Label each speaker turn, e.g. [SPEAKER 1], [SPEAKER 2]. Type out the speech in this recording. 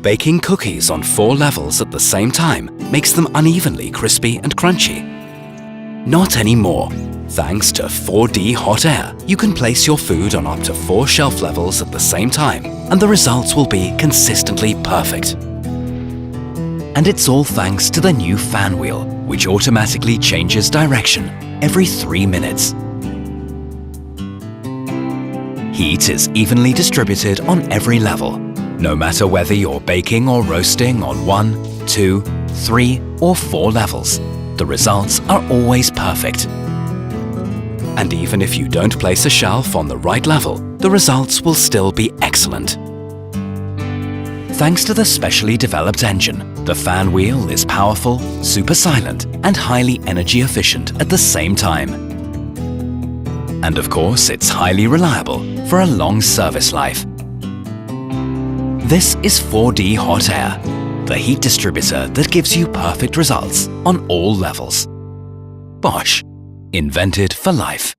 [SPEAKER 1] Baking cookies on 4 levels at the same time makes them unevenly crispy and crunchy. Not anymore. Thanks to 4D Hotair, you can place your food on up to 4 shelf levels at the same time, and the results will be consistently perfect. And it's all thanks to the new fan wheel, which automatically changes direction every 3 minutes. Heat is evenly distributed on every level, no matter whether you're baking or roasting on 1, 2, 3 or 4 levels. The results are always perfect. And even if you don't place a shelf on the right level, the results will still be excellent. Thanks to the specially developed engine, the fan wheel is powerful, super silent, and highly energy efficient at the same time. And of course, it's highly reliable for a long service life. This is 4D Hotair, the heat distributor that gives you perfect results on all levels. Bosch, invented for life.